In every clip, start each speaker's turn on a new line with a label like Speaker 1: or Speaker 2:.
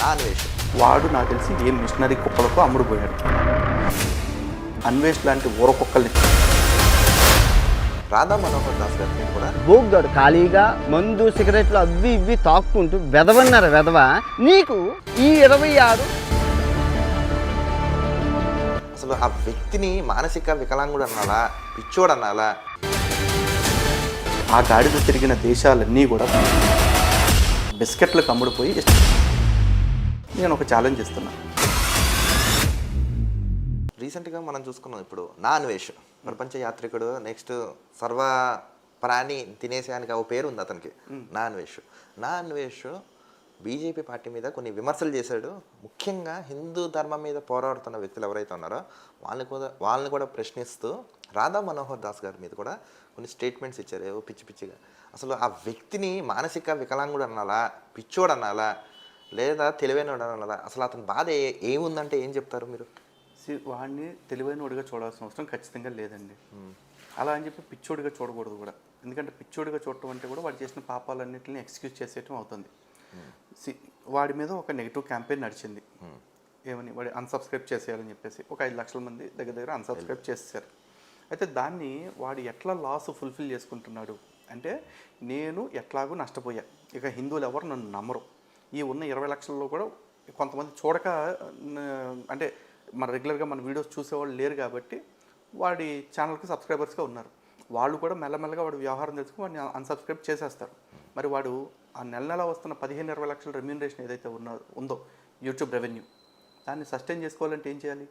Speaker 1: అన్వేష్
Speaker 2: వాడు నాకు తెలిసి ఏ మిషనరీ కుక్కలకు అమ్ముడుపోయాడు. అన్వేష్ లాంటి ఊర కుక్కల్ని
Speaker 1: రాధా మనోహర్ దాస్ గారి మీద కూడా
Speaker 3: బోగ్గాడు ఖాళీగా మందు సిగరెట్లు అవి ఇవి తాక్కుంటూ వెదవన్నారు వెదవ. నీకు ఈ 26
Speaker 1: అసలు ఆ వ్యక్తిని మానసిక వికలాంగుడు అనాలా, పిచ్చోడు అనాలా?
Speaker 2: ఆ గాడిద తిరిగిన దేశాలన్నీ కూడా బిస్కెట్లకు అమ్ముడుపోయి నేను ఒక ఛాలెంజ్ ఇస్తున్నా.
Speaker 1: రీసెంట్గా మనం చూసుకున్నాం ఇప్పుడు నా అన్వేష్ ప్రపంచ యాత్రికుడు, నెక్స్ట్ సర్వ ప్రాణి తినేసేయానికి ఒక పేరు ఉంది అతనికి. నా అన్వేష్ బీజేపీ పార్టీ మీద కొన్ని విమర్శలు చేశాడు. ముఖ్యంగా హిందూ ధర్మం మీద పోరాడుతున్న వ్యక్తులు ఎవరైతే ఉన్నారో వాళ్ళని కూడా ప్రశ్నిస్తూ రాధా మనోహర్ దాస్ గారి మీద కూడా కొన్ని స్టేట్మెంట్స్ ఇచ్చారు, ఏవో పిచ్చి పిచ్చిగా. అసలు ఆ వ్యక్తిని మానసిక వికలాంగుడు అనాలా, పిచ్చోడు అనాలా, లేదా తెలివైనడు అనాలా? అసలు అతని బాధ ఏముందంటే ఏం చెప్తారు మీరు?
Speaker 2: వాడిని తెలివైనోడిగా చూడాల్సిన అవసరం ఖచ్చితంగా లేదండి. అలా అని చెప్పి పిచ్చోడిగా చూడకూడదు కూడా. ఎందుకంటే పిచ్చోడిగా చూడటం అంటే కూడా వాడు చేసిన పాపాలన్నింటినీ ఎక్స్క్యూజ్ చేసేయటం అవుతుంది. వాడి మీద ఒక నెగిటివ్ క్యాంపెయిన్ నడిచింది. ఏమని వాడు అన్సబ్స్క్రైబ్ చేసేయాలని చెప్పేసి ఒక 5 లక్షల మంది దగ్గర అన్సబ్స్క్రైబ్ చేసేసారు. అయితే దాన్ని వాడు ఎట్లా లాస్ ఫుల్ఫిల్ చేసుకుంటున్నాడు అంటే, నేను ఎట్లాగూ నష్టపోయా, ఇక హిందువులు ఎవరు నన్ను నమ్మరు, ఈ ఉన్న 20 లక్షల్లో కూడా కొంతమంది చూడక అంటే మన రెగ్యులర్గా మన వీడియోస్ చూసేవాళ్ళు లేరు కాబట్టి వాడి ఛానల్కి సబ్స్క్రైబర్స్గా ఉన్నారు. వాళ్ళు కూడా మెల్లమెల్లగా వాడు వ్యవహారం తెలుసుకుని వాడిని అన్సబ్స్క్రైబ్ చేసేస్తారు. మరి వాడు ఆ నెల వస్తున్న 15-20 లక్షల రెమ్యూనరేషన్ ఏదైతే ఉందో యూట్యూబ్ రెవెన్యూ, దాన్ని సస్టైన్ చేసుకోవాలంటే ఏం చేయాలి?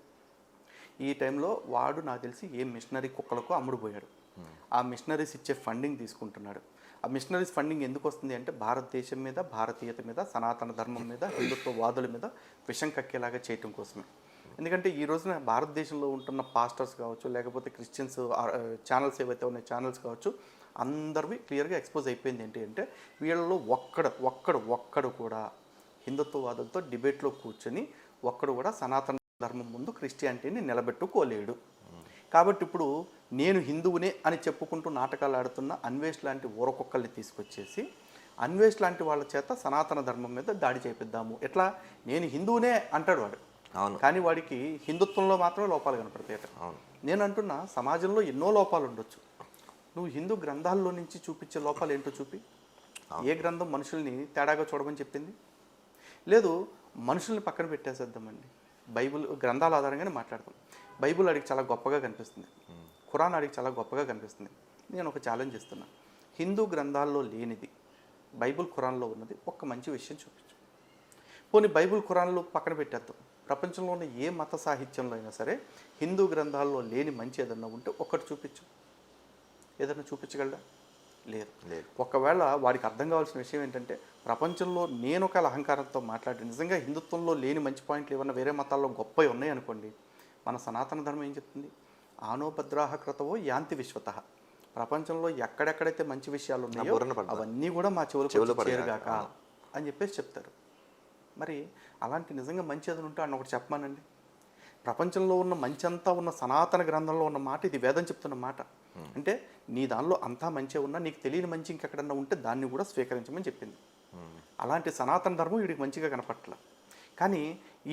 Speaker 2: ఈ టైంలో వాడు నాకు తెలిసి ఏ మిషనరీ కుక్కలకు అమ్ముడుపోయాడు. ఆ మిషనరీస్ ఇచ్చే ఫండింగ్ తీసుకుంటున్నాడు. ఆ మిషనరీస్ ఫండింగ్ ఎందుకు వస్తుంది అంటే భారతదేశం మీద, భారతీయత మీద, సనాతన ధర్మం మీద, హిందుత్వ వాదుల మీద విషం కక్కేలాగా చేయటం కోసమే. ఎందుకంటే ఈ రోజున భారతదేశంలో ఉంటున్న పాస్టర్స్ కావచ్చు, లేకపోతే క్రిస్టియన్స్ ఛానల్స్ ఏవైతే ఉన్నాయి ఛానల్స్ కావచ్చు, అందరివి క్లియర్గా ఎక్స్పోజ్ అయిపోయింది. ఏంటి అంటే వీళ్ళలో ఒక్కడు కూడా హిందుత్వవాదులతో డిబేట్లో కూర్చొని ఒక్కడు కూడా సనాతన ధర్మం ముందు క్రిస్టియానిటీని నిలబెట్టుకోలేడు. కాబట్టి ఇప్పుడు నేను హిందువునే అని చెప్పుకుంటూ నాటకాలు ఆడుతున్న అన్వేష్ లాంటి ఊరకొక్కల్ని తీసుకొచ్చేసి అన్వేష్ లాంటి వాళ్ళ చేత సనాతన ధర్మం మీద దాడి చేపిద్దాము. ఎట్లా? నేను హిందువునే అంటాడు వాడు, కానీ వాడికి హిందుత్వంలో మాత్రమే లోపాలు కనపడతాయట. నేను అంటున్నా, సమాజంలో ఎన్నో లోపాలు ఉండొచ్చు, నువ్వు హిందూ గ్రంథాల్లో నుంచి చూపించే లోపాలు ఏంటో చూపి. ఏ గ్రంథం మనుషుల్ని తేడాగా చూడమని చెప్పింది? లేదు, మనుషుల్ని పక్కన పెట్టేసేద్దామండి, బైబిల్ గ్రంథాల ఆధారంగానే మాట్లాడతాం. బైబిల్ ఆడికి చాలా గొప్పగా కనిపిస్తుంది, ఖురాన్ ఆడికి చాలా గొప్పగా కనిపిస్తుంది. నేను ఒక ఛాలెంజ్ ఇస్తున్నా, హిందూ గ్రంథాల్లో లేనిది బైబిల్ ఖురాన్లో ఉన్నది ఒక్క మంచి విషయం చూపించు. పోనీ బైబిల్ ఖురాన్లో పక్కన పెట్టేద్దాం, ప్రపంచంలో ఉన్న ఏ మత సాహిత్యంలో అయినా సరే హిందూ గ్రంథాల్లో లేని మంచి ఏదన్నా ఉంటే ఒక్కటి చూపించు. ఏదన్నా చూపించగలడా? లేదు. ఒకవేళ వాడికి అర్థం కావాల్సిన విషయం ఏంటంటే, ప్రపంచంలో నేను ఒక అహంకారంతో మాట్లాడి నిజంగా హిందుత్వంలో లేని మంచి పాయింట్లు ఏమన్నా వేరే మతాల్లో గొప్పవి ఉన్నాయి అనుకోండి, మన సనాతన ధర్మం ఏం చెప్తుంది? ఆనోభద్రాహ క్రతవో యాంతి విశ్వత. ప్రపంచంలో ఎక్కడెక్కడైతే మంచి విషయాలు ఉన్నాయో అవన్నీ కూడా మా చెవులకు చేరుగాక అని చెప్పేసి చెప్తారు. మరి అలాంటి నిజంగా మంచి ఏదైనా ఉంటే అని ఒకటి చెప్పమానండి. ప్రపంచంలో ఉన్న మంచి అంతా ఉన్న సనాతన గ్రంథంలో ఉన్న మాట ఇది, వేదం చెప్తున్న మాట. అంటే నీ దానిలో అంతా మంచిగా ఉన్నా నీకు తెలియని మంచి ఇంకెక్కడన్నా ఉంటే దాన్ని కూడా స్వీకరించమని చెప్పింది. అలాంటి సనాతన ధర్మం వీడికి మంచిగా కనపట్ల. కానీ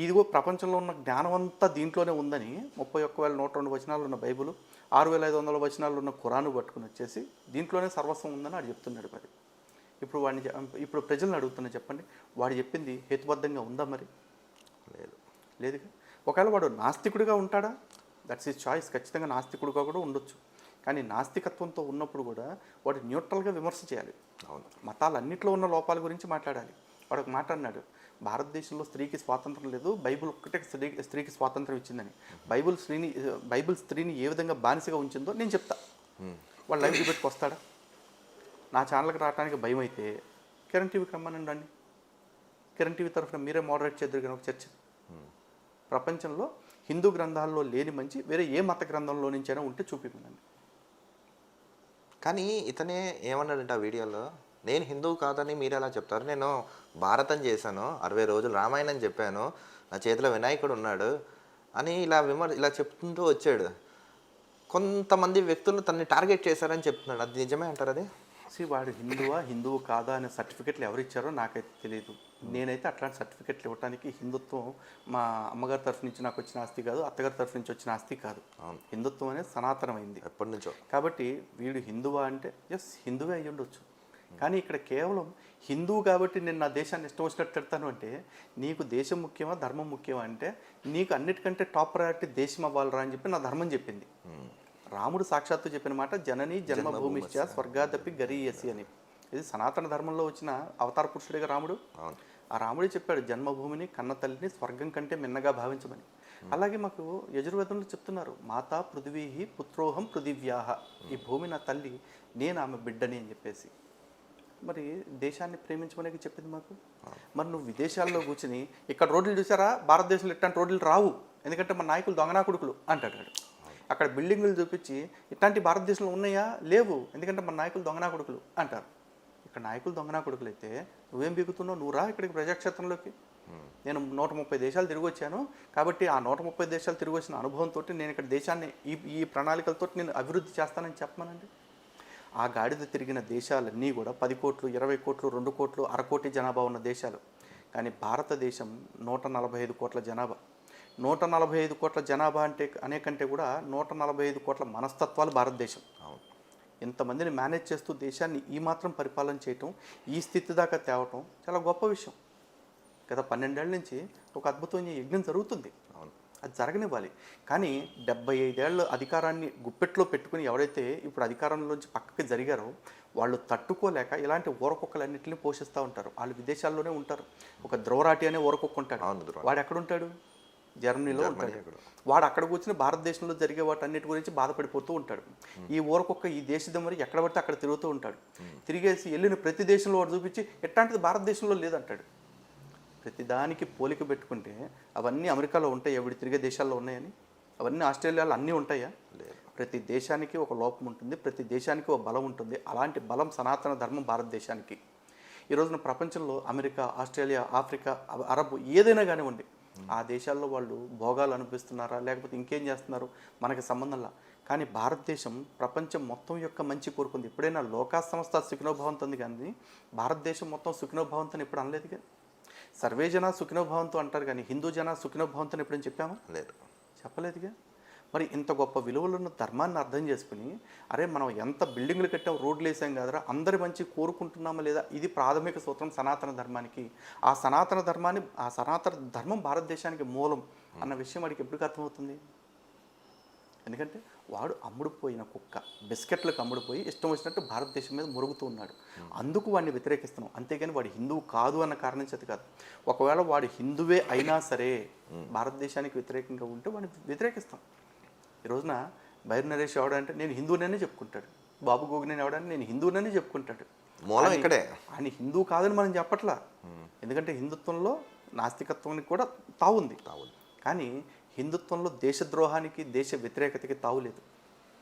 Speaker 2: ఇదిగో ప్రపంచంలో ఉన్న జ్ఞానం అంతా దీంట్లోనే ఉందని 31,102 వచనాలు ఉన్న బైబుల్, 6,500 వచనాలు ఉన్న ఖురాను పట్టుకుని వచ్చేసి దీంట్లోనే సర్వస్వం ఉందని వాడు చెప్తున్నాడు. మరి ఇప్పుడు ప్రజలను అడుగుతున్నా, చెప్పండి, వాడు చెప్పింది హేతుబద్ధంగా ఉందా? మరి లేదుగా. ఒకవేళ వాడు నాస్తికుడిగా ఉంటాడా? That's his choice. ఖచ్చితంగా నాస్తికుడిగా కూడా ఉండొచ్చు. కానీ నాస్తికత్వంతో ఉన్నప్పుడు కూడా వాడు న్యూట్రల్గా విమర్శ చేయాలి. మతాలన్నింటిలో ఉన్న లోపాల గురించి మాట్లాడాలి. వాడు ఒక మాట అన్నాడు, భారతదేశంలో స్త్రీకి స్వాతంత్రం లేదు, బైబిల్ ఒక్కటే స్త్రీకి స్వాతంత్రం ఇచ్చిందని. బైబిల్ స్త్రీని ఏ విధంగా బానిసగా ఉంచిందో నేను చెప్తా. వాడు లైవ్ డిబేట్కి వస్తాడా? నా ఛానల్కి రావడానికి భయం అయితే కిరణ్ టీవీకి రమ్మనండి అండి. కిరణ్ టీవీ తరఫున మీరే మోడరేట్ చేద్దరు కానీ ఒక చర్చ. ప్రపంచంలో హిందూ గ్రంథాల్లో లేని మంచి వేరే ఏ మత గ్రంథంలో నుంచైనా ఉంటే చూపిమనండి.
Speaker 1: కానీ ఇతనే ఏమన్నాడంటే ఆ వీడియోలో, నేను హిందువు కాదని మీరు ఎలా చెప్తారు, నేను భారతం చేశాను, 60 రోజులు రామాయణం చెప్పాను, నా చేతిలో వినాయకుడు ఉన్నాడు అని ఇలా చెప్తుంటూ వచ్చాడు. కొంతమంది వ్యక్తులు తనని టార్గెట్ చేశారని చెప్తున్నాడు. అది నిజమే అంటారు? అది
Speaker 2: వాడు హిందువు కాదా అనే సర్టిఫికెట్లు ఎవరు ఇచ్చారో నాకైతే తెలియదు. నేనైతే అట్లాంటి సర్టిఫికెట్లు ఇవ్వడానికి హిందుత్వం మా అమ్మగారి తరఫు నుంచి నాకు వచ్చిన ఆస్తి కాదు, అత్తగారి తరఫు నుంచి వచ్చిన ఆస్తి కాదు. హిందుత్వం అనేది సనాతనమైంది
Speaker 1: ఎప్పటి నుంచో.
Speaker 2: కాబట్టి వీడు హిందువా అంటే ఎస్ హిందువే అయ్యి ఉండొచ్చు. కానీ ఇక్కడ కేవలం హిందువు కాబట్టి నేను నా దేశాన్ని ఇష్టం వచ్చినట్టు పెడతాను అంటే, నీకు దేశం ముఖ్యమా ధర్మం ముఖ్యమా అంటే, నీకు అన్నిటికంటే టాప్ ప్రయారిటీ దేశం అవ్వాలరా అని చెప్పి నా ధర్మం చెప్పింది. రాముడు సాక్షాత్తు చెప్పిన మాట జనని జన్మభూమిశ్చ స్వర్గాదపి గరీయసి అని. ఇది సనాతన ధర్మంలో వచ్చిన అవతార పురుషుడిగా రాముడు. ఆ రాముడే చెప్పాడు జన్మభూమిని కన్న తల్లిని స్వర్గం కంటే మిన్నగా భావించమని. అలాగే మాకు యజుర్వేదంలో చెప్తున్నారు మాతా పృథివీ పుత్రోహం పృథివ్యాహ, ఈ భూమి నా తల్లి, నేను ఆమె బిడ్డని అని చెప్పేసి. మరి దేశాన్ని ప్రేమించమని చెప్పింది మాకు. మరి నువ్వు విదేశాల్లో కూర్చుని ఇక్కడ రోడ్లు చూసారా, భారతదేశంలో ఇట్లాంటి రోడ్లు రావు ఎందుకంటే మన నాయకులు దొంగనా కొడుకులు అంటాడు. అక్కడ బిల్డింగులు చూపించి ఇట్లాంటి భారతదేశంలో ఉన్నాయా, లేవు ఎందుకంటే మన నాయకులు దొంగనా కొడుకులు అంటారు. ఇక్కడ నాయకులు దొంగనా కొడుకులు అయితే నువ్వేం బిగుతున్నావు, నువ్వు రా ఇక్కడికి ప్రజాక్షేత్రంలోకి. నేను 130 దేశాలు తిరిగి వచ్చాను కాబట్టి ఆ 130 దేశాలు తిరిగి వచ్చిన అనుభవంతో నేను ఇక్కడ దేశాన్ని ఈ ప్రణాళికలతో నేను అభివృద్ధి చేస్తానని చెప్పమనండి. ఆ గాడిద తిరిగిన దేశాలన్నీ కూడా 10 కోట్లు 20 కోట్లు 2 కోట్లు 1/2 కోటి జనాభా ఉన్న దేశాలు. కానీ భారతదేశం 145 కోట్ల జనాభా. 145 కోట్ల జనాభా అంటే అనేకంటే కూడా 145 కోట్ల మనస్తత్వాలు భారతదేశం. ఇంతమందిని మేనేజ్ చేస్తూ దేశాన్ని ఈ మాత్రం పరిపాలన చేయటం, ఈ స్థితి దాకా తేవటం చాలా గొప్ప విషయం. గత 12 ఏళ్ళ నుంచి ఒక అద్భుతమైన యజ్ఞం జరుగుతుంది. అది జరగనివ్వాలి. కానీ 75 ఏళ్ళ అధికారాన్ని గుప్పెట్లో పెట్టుకుని ఎవరైతే ఇప్పుడు అధికారంలోంచి పక్కకి జరిగారో వాళ్ళు తట్టుకోలేక ఇలాంటి ఊరకొక్కలన్నింటినీ పోషిస్తూ ఉంటారు. వాళ్ళు విదేశాల్లోనే ఉంటారు. ఒక ద్రోవరాటి అనే ఊరకొక్క ఉంటాడు. వాడు ఎక్కడుంటాడు, జర్మనీలో ఉంటాడు. వాడు అక్కడ కూర్చుని భారతదేశంలో జరిగే వాటన్నిటి గురించి బాధపడిపోతూ ఉంటాడు. ఈ ఊరకొక్క ఈ దేశం మరి ఎక్కడ పడితే అక్కడ తిరుగుతూ ఉంటాడు. తిరిగేసి వెళ్ళిన ప్రతి దేశంలో వాడు చూపించి ఎట్లాంటిది భారతదేశంలో లేదంటాడు. ప్రతిదానికి పోలిక పెట్టుకుంటే అవన్నీ అమెరికాలో ఉంటాయి, ఎవడి తిరిగే దేశాల్లో ఉన్నాయని? అవన్నీ ఆస్ట్రేలియాలో అన్నీ ఉంటాయా? ప్రతి దేశానికి ఒక లోపం ఉంటుంది, ప్రతి దేశానికి ఒక బలం ఉంటుంది. అలాంటి బలం సనాతన ధర్మం భారతదేశానికి. ఈ రోజున ప్రపంచంలో అమెరికా, ఆస్ట్రేలియా, ఆఫ్రికా, అరబ్ ఏదైనా కానివ్వండి, ఆ దేశాల్లో వాళ్ళు భోగాలు అనిపిస్తున్నారా లేకపోతే ఇంకేం చేస్తున్నారు మనకి సంబంధంలా. కానీ భారతదేశం ప్రపంచం మొత్తం యొక్క మంచి కోరుకుంది. ఎప్పుడైనా లోకా సంస్థ సుఖినోభవంతో కానీ భారతదేశం మొత్తం సుఖినోభవంతో ఎప్పుడు అనలేదుగా. సర్వే జన సుఖినోభవంతో అంటారు కానీ హిందూ జన సుఖినోభవంతో ఎప్పుడైనా చెప్పామా? లేదు, చెప్పలేదుగా. మరి ఇంత గొప్ప విలువలున్న ధర్మాన్ని అర్థం చేసుకుని అరే మనం ఎంత బిల్డింగ్లు కట్టాం, రోడ్లు వేసాం కదరా, అందరి మంచి కోరుకుంటున్నామా లేదా, ఇది ప్రాథమిక సూత్రం సనాతన ధర్మానికి. ఆ సనాతన ధర్మం భారతదేశానికి మూలం అన్న విషయం వాడికి ఎప్పటికీ అర్థమవుతుంది? ఎందుకంటే వాడు అమ్ముడుపోయిన కుక్క, బిస్కెట్లకు అమ్ముడుపోయి ఇష్టం వచ్చినట్టు భారతదేశం మీద మురుగుతూ ఉన్నాడు. అందుకు వాడిని వ్యతిరేకిస్తున్నాం. అంతేగాని వాడు హిందువు కాదు అన్న కారణం చేత కాదు. ఒకవేళ వాడు హిందువే అయినా సరే భారతదేశానికి వ్యతిరేకంగా ఉంటే వాడిని వ్యతిరేకిస్తాం. ఈ రోజున బైర్ నరేష్ ఎవడంటే నేను హిందువుననే చెప్పుకుంటాడు, బాబు గోగినేని ఎవడంటే నేను హిందువుననే చెప్పుకుంటాడు.
Speaker 1: మూలం ఇక్కడే.
Speaker 2: ఆయన హిందువు కాదని మనం చెప్పట్లా. ఎందుకంటే హిందుత్వంలో నాస్తికత్వానికి కూడా తావుంది. కానీ హిందుత్వంలో దేశద్రోహానికి దేశ వ్యతిరేకతకి తావులేదు.